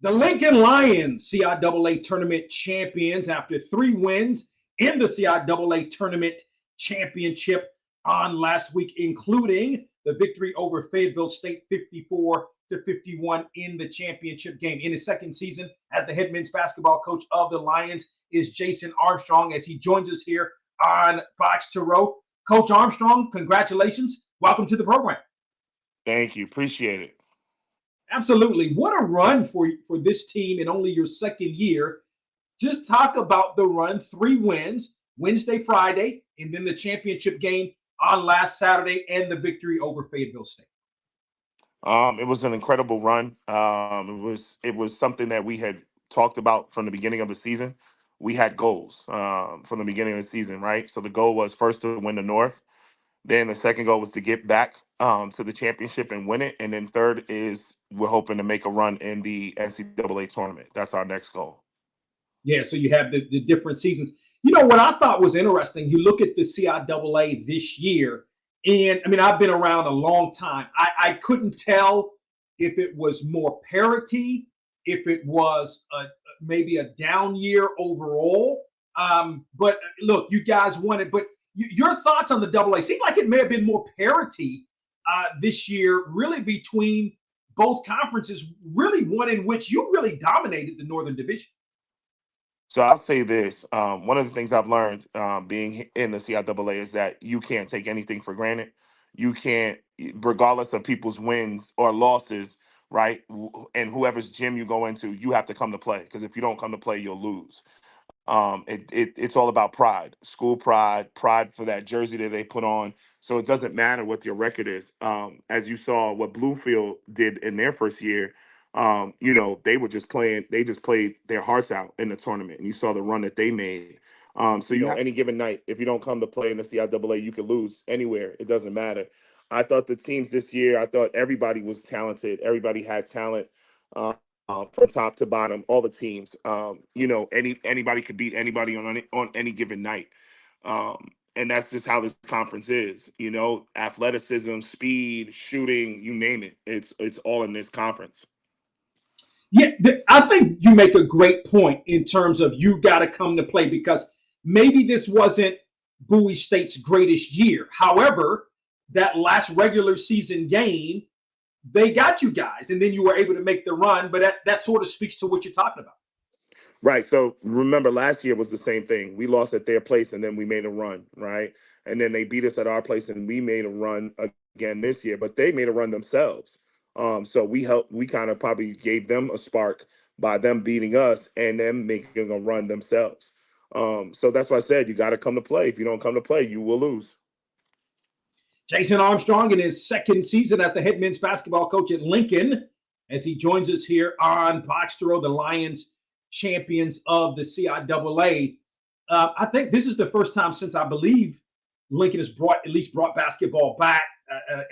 The Lincoln Lions, CIAA tournament champions, after 3 wins in the CIAA tournament championship on last week, including the victory over Fayetteville State 54-51 in the championship game. In his second season as the head men's basketball coach of the Lions is Jason Armstrong, as he joins us here on Boxtorow. Coach Armstrong, congratulations. Welcome to the program. Thank you. Appreciate it. Absolutely. What a run for this team in only your second year. Just talk about the run. 3 wins, Wednesday, Friday, and then the championship game on last Saturday and the victory over Fayetteville State. It was an incredible run. It was something that we had talked about from the beginning of the season. We had goals from the beginning of the season, right? So the goal was first to win the North. Then the second goal was to get back to the championship and win it. And then third is we're hoping to make a run in the NCAA tournament. That's our next goal. Yeah, so you have the different seasons. You know, what I thought was interesting, you look at the CIAA this year, and I mean, I've been around a long time. I couldn't tell if it was more parity, if it was maybe a down year overall. But look, you guys won it. But your thoughts on the AA? Seemed like it may have been more parity this year, really between both conferences, really one in which you really dominated the Northern Division. So I'll say this. One of the things I've learned being in the CIAA is that you can't take anything for granted. You can't, regardless of people's wins or losses, right? And whoever's gym you go into, you have to come to play, because if you don't come to play, you'll lose. It's all about pride, school pride, pride for that jersey that they put on. So it doesn't matter what your record is. As you saw what Bluefield did in their first year, they were just playing, they just played their hearts out in the tournament. And you saw the run that they made. So any given night, if you don't come to play in the CIAA, you could lose anywhere. It doesn't matter. I thought the teams this year, I thought everybody was talented. Everybody had talent. From top to bottom, all the teams. Anybody could beat anybody on any given night, and that's just how this conference is. Athleticism, speed, shooting, you name it. It's all in this conference. Yeah, I think you make a great point in terms of you got to come to play, because maybe this wasn't Bowie State's greatest year. However, that last regular season game, they got you guys, and then you were able to make the run. But that sort of speaks to what you're talking about. Right. So remember, last year was the same thing. We lost at their place, and then we made a run, right? And then they beat us at our place, and we made a run again this year. But they made a run themselves. So we helped. We kind of probably gave them a spark by them beating us and them making a run themselves. So that's why I said you got to come to play. If you don't come to play, you will lose. Jason Armstrong in his second season as the head men's basketball coach at Lincoln, as he joins us here on Boxtorow, the Lions champions of the CIAA. I think this is the first time since, I believe, Lincoln has brought basketball back.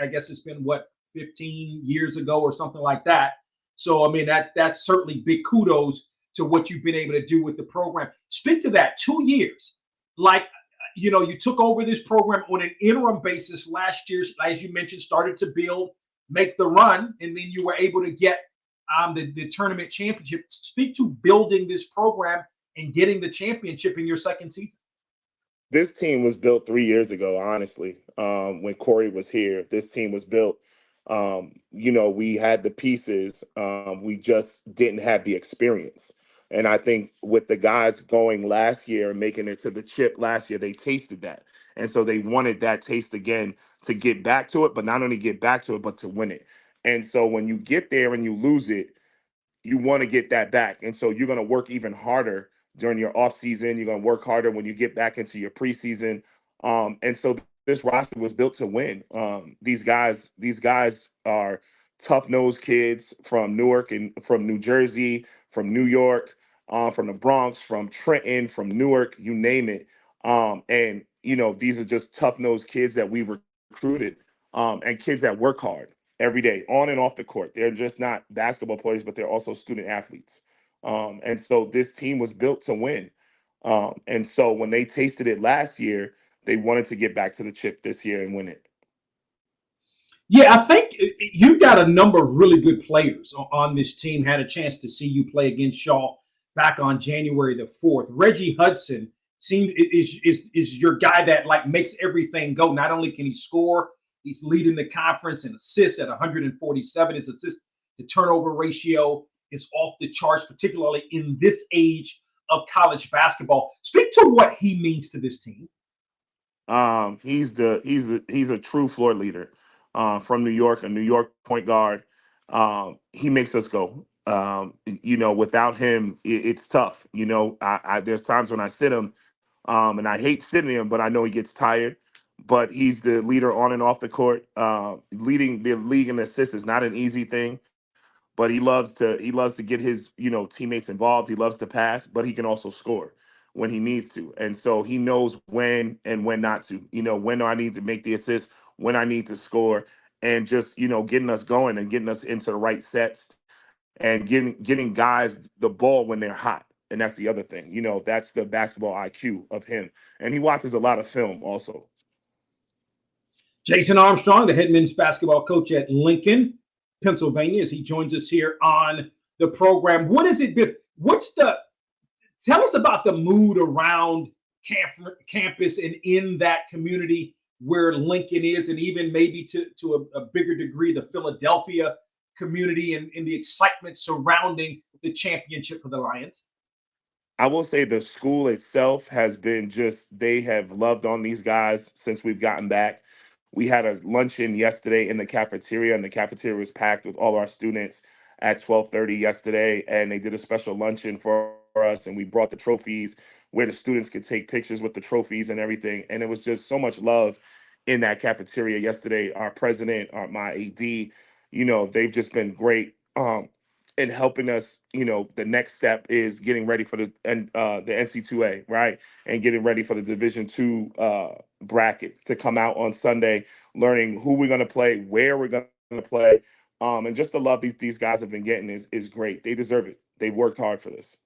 I guess it's been 15 years ago or something like that. So I mean, that's certainly big kudos to what you've been able to do with the program. Speak to that. 2 years, you took over this program on an interim basis last year, as you mentioned, started to build, make the run, and then you were able to get the tournament championship. Speak to building this program and getting the championship in your second season. This team was built 3 years ago, honestly. When Corey was here, this team was built. We had the pieces. We just didn't have the experience. And I think with the guys going last year and making it to the chip last year, they tasted that. And so they wanted that taste again to get back to it, but not only get back to it, but to win it. And so when you get there and you lose it, you want to get that back. And so you're going to work even harder during your off season. You're going to work harder when you get back into your preseason. And so this roster was built to win. These guys are tough nosed kids from Newark and from New Jersey, from New York, from the Bronx, from Trenton, from Newark, you name it. These are just tough nosed kids that we recruited, and kids that work hard every day, on and off the court. They're just not basketball players, but they're also student athletes. And so this team was built to win. And so when they tasted it last year, they wanted to get back to the chip this year and win it. Yeah, I think you've got a number of really good players on this team. Had a chance to see you play against Shaw back on January the 4th. Reggie Hudson seemed is your guy that like makes everything go. Not only can he score, he's leading the conference in assists at 147. His assist to turnover ratio is off the charts, particularly in this age of college basketball. Speak to what he means to this team. He's a true floor leader, from New York, a New York point guard. He makes us go. Without him, it's tough. There's times when I sit him, and I hate sitting him, but I know he gets tired. But he's the leader on and off the court. Leading the league in assists is not an easy thing, but he loves to get his teammates involved. He loves to pass, but he can also score when he needs to, and so he knows when and when not to. When do I need to make the assist, when I need to score, and just getting us going and getting us into the right sets and getting guys the ball when they're hot. And that's the other thing. That's the basketball IQ of him, and he watches a lot of film also. Jason Armstrong, the head men's basketball coach at Lincoln, Pennsylvania, as he joins us here on the program. What has it been? Tell us about the mood around campus and in that community where Lincoln is, and even maybe to a bigger degree, the Philadelphia community and the excitement surrounding the championship for the Lions. I will say the school itself has been they have loved on these guys since we've gotten back. We had a luncheon yesterday in the cafeteria, and the cafeteria was packed with all our students at 12:30 yesterday, and they did a special luncheon for us, and we brought the trophies where the students could take pictures with the trophies and everything. And it was just so much love in that cafeteria yesterday. Our president, my AD, they've just been great. In helping us, the next step is getting ready for the NC2A, right, and getting ready for the Division 2 bracket to come out on Sunday, learning who we're going to play, where we're going to play, and just the love these guys have been getting is great. They deserve it. They've worked hard for this.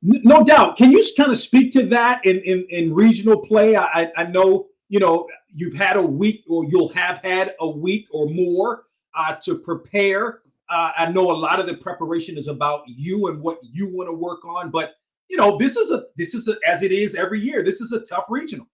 No doubt. Can you kind of speak to that in regional play? I know you've had a week, or you'll have had a week or more to prepare. I know a lot of the preparation is about you and what you want to work on, but this is as it is every year. This is a tough regional.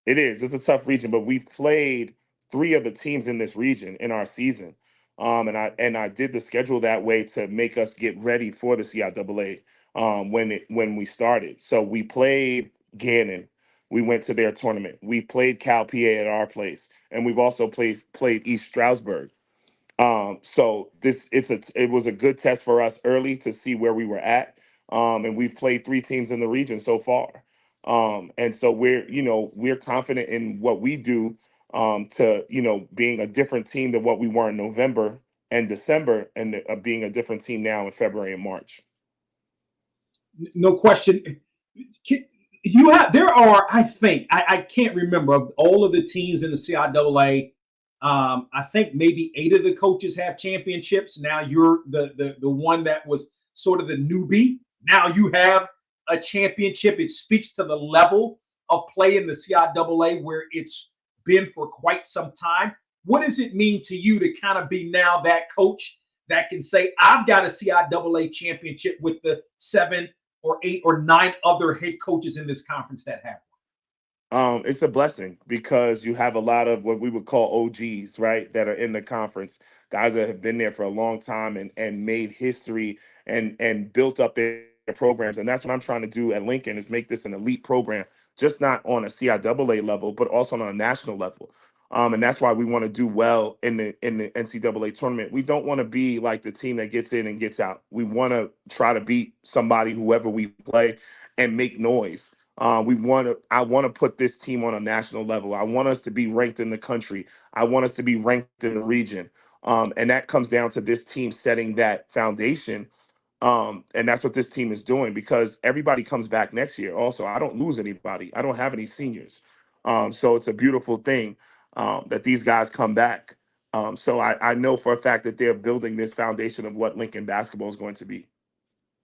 It is. It's a tough region, but we've played three of the teams in this region in our season. And I did the schedule that way to make us get ready for the CIAA when we started. So we played Gannon. We went to their tournament. We played Cal PA at our place, and we've also played East Stroudsburg. So it was a good test for us early to see where we were at. And we've played three teams in the region so far. And so we're confident in what we do, to being a different team than what we were in November and December, and being a different team now in February and March. No question. You have there are I think I can't remember of all of the teams in the CIAA. I think maybe 8 of the coaches have championships. Now you're the one that was sort of the newbie. Now you have a championship. It speaks to the level of play in the CIAA where it's been for quite some time. What does it mean to you to kind of be now that coach that can say, I've got a CIAA championship with the 7 or 8 or 9 other head coaches in this conference that have? It's a blessing because you have a lot of what we would call OGs, right, that are in the conference, guys that have been there for a long time and made history and built up their programs. And that's what I'm trying to do at Lincoln, is make this an elite program, just not on a CIAA level, but also on a national level. And that's why we want to do well in the NCAA tournament. We don't want to be like the team that gets in and gets out. We want to try to beat somebody, whoever we play, and make noise. I want to put this team on a national level. I want us to be ranked in the country. I want us to be ranked in the region. And that comes down to this team setting that foundation. And that's what this team is doing, because everybody comes back next year. Also, I don't lose anybody. I don't have any seniors. So it's a beautiful thing, that these guys come back. So I know for a fact that they're building this foundation of what Lincoln basketball is going to be.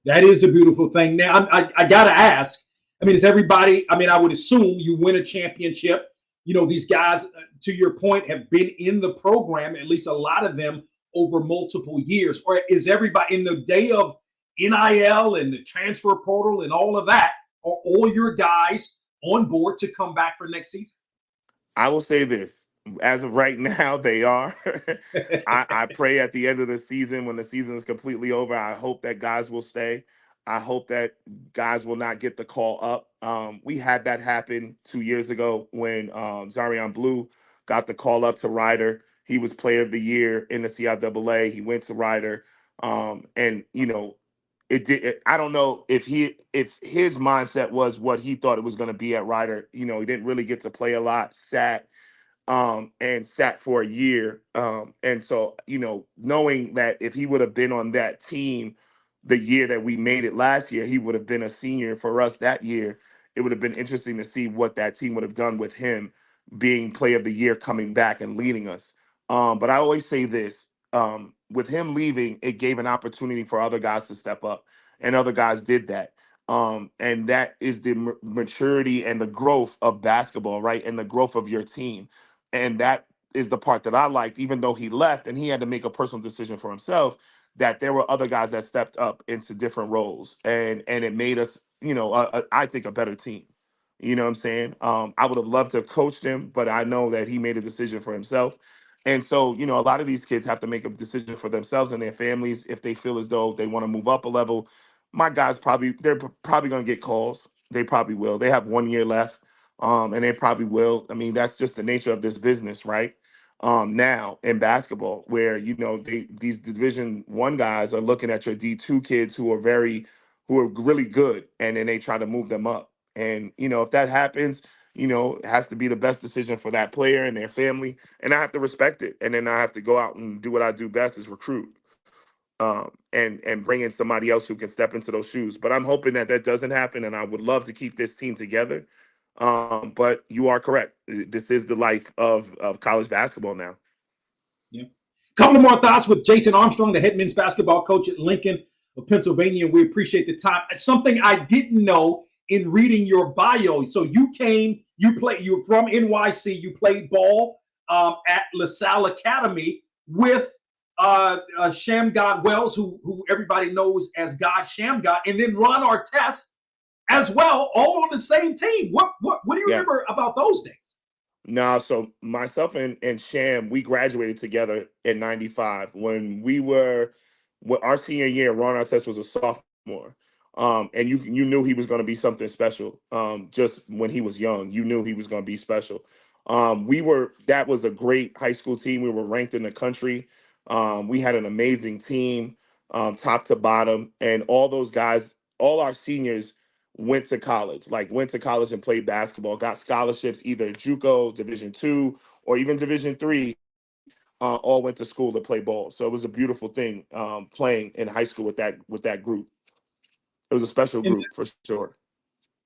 That is a beautiful thing. Now, I got to ask. I mean, is everybody? I mean, I would assume you win a championship. these guys, to your point, have been in the program, at least a lot of them, over multiple years? Or is everybody in the day of NIL and the transfer portal and all of that, are all your guys on board to come back for next season? I will say this. As of right now, they are. I pray at the end of the season, when the season is completely over, I hope that guys will stay. I hope that guys will not get the call up. We had that happen 2 years ago when Zarian Blue got the call up to Ryder. He was player of the year in the CIAA. He went to Ryder. And it did. I don't know if his mindset was what he thought it was going to be at Ryder. He didn't really get to play a lot, and sat for a year. And so, knowing that if he would have been on that team the year that we made it last year, he would have been a senior for us that year. It would have been interesting to see what that team would have done with him being player of the year, coming back and leading us. But I always say this, with him leaving, it gave an opportunity for other guys to step up, and other guys did that. And that is the maturity and the growth of basketball, right? And the growth of your team. And that is the part that I liked, even though he left and he had to make a personal decision for himself, that there were other guys that stepped up into different roles, and it made us, I think, a better team. You know what I'm saying? I would have loved to have coached him, but I know that he made a decision for himself. And so, a lot of these kids have to make a decision for themselves and their families if they feel as though they want to move up a level. My guys they're probably going to get calls. They probably will. They have 1 year left, and they probably will. I mean, that's just the nature of this business, right? Now in basketball, where these Division 1 guys are looking at your D2 kids who are really good, and then they try to move them up. And if that happens, it has to be the best decision for that player and their family, and I have to respect it. And then I have to go out and do what I do best, is recruit, and bring in somebody else who can step into those shoes. But I'm hoping that that doesn't happen, and I would love to keep this team together. But you are correct. This is the life of college basketball now. Yeah. Couple of more thoughts with Jason Armstrong, the head men's basketball coach at Lincoln of Pennsylvania. We appreciate the time. Something I didn't know in reading your bio. So you're from NYC. You played ball at LaSalle Academy with Shammgod Wells, who everybody knows as God Shammgod, and then Ron Artest as well, all on the same team. What do you Yeah. remember about those days? No, so myself and Sham, we graduated together in '95 when our senior year. Ron Artest was a sophomore, and you knew he was going to be something special. Just when he was young, you knew he was going to be special. That was a great high school team. We were ranked in the country. We had an amazing team, top to bottom, and all those guys, all our seniors went to college and played basketball, got scholarships, either JUCO, Division 2, or even Division 3. All went to school to play ball. So it was a beautiful thing, playing in high school with that group. It was a special And group for sure.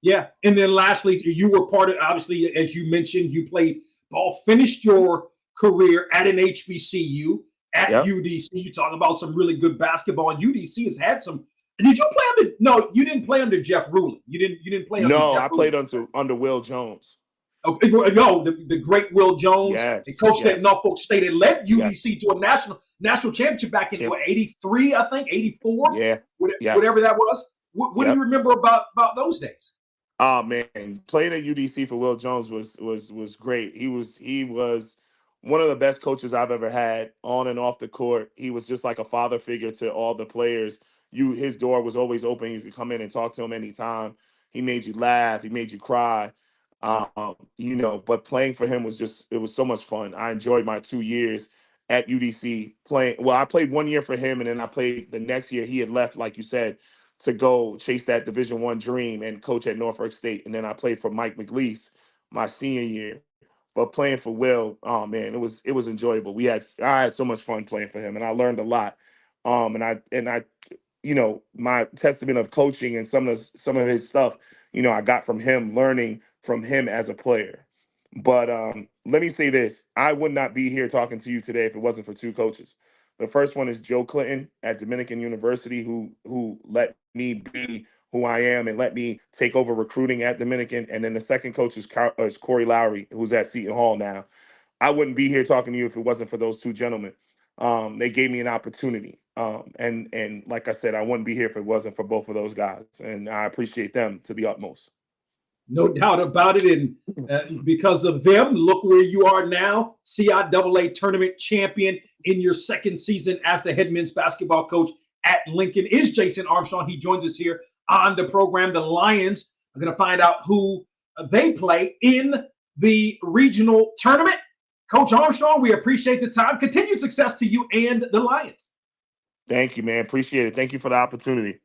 yeah. And then lastly, you were part of, obviously, as you mentioned, you played ball, finished your career at an HBCU, at Yep. UDC. You talk about some really good basketball, and UDC has had some. Did you play under? No, you didn't play under Jeff Ruling. You didn't play under No, Jeff I Ruling. played under Will Jones. Okay, no, the great Will Jones, and Yes, coached at yes, Norfolk State, and led yes. UDC to a national championship back in Champ. what, '83, I think, '84, Yeah. whatever Yes. that was. What do you Yep. remember about those days? Oh man, playing at UDC for Will Jones was great. He was one of the best coaches I've ever had on and off the court. He was just like a father figure to all the players. His door was always open. You could come in and talk to him anytime. He made you laugh. He made you cry. But playing for him it was so much fun. I enjoyed my 2 years at UDC playing. Well, I played 1 year for him, and then I played the next year. He had left, like you said, to go chase that Division 1 dream and coach at Norfolk State. And then I played for Mike McLeese my senior year. But playing for Will, oh man, it was enjoyable. I had so much fun playing for him, and I learned a lot. And I my testament of coaching and some of his stuff, I got from him, learning from him as a player. But let me say this: I would not be here talking to you today if it wasn't for two coaches. The first one is Joe Clinton at Dominican University, who let me be who I am and let me take over recruiting at Dominican. And then the second coach is Corey Lowry, who's at Seton Hall now. I wouldn't be here talking to you if it wasn't for those two gentlemen. They gave me an opportunity. And like I said, I wouldn't be here if it wasn't for both of those guys. And I appreciate them to the utmost. No doubt about it. And because of them, look where you are now, CIAA tournament champion in your second season as the head men's basketball coach at Lincoln is Jason Armstrong. He joins us here on the program. The Lions are going to find out who they play in the regional tournament. Coach Armstrong, we appreciate the time. Continued success to you and the Lions. Thank you, man. Appreciate it. Thank you for the opportunity.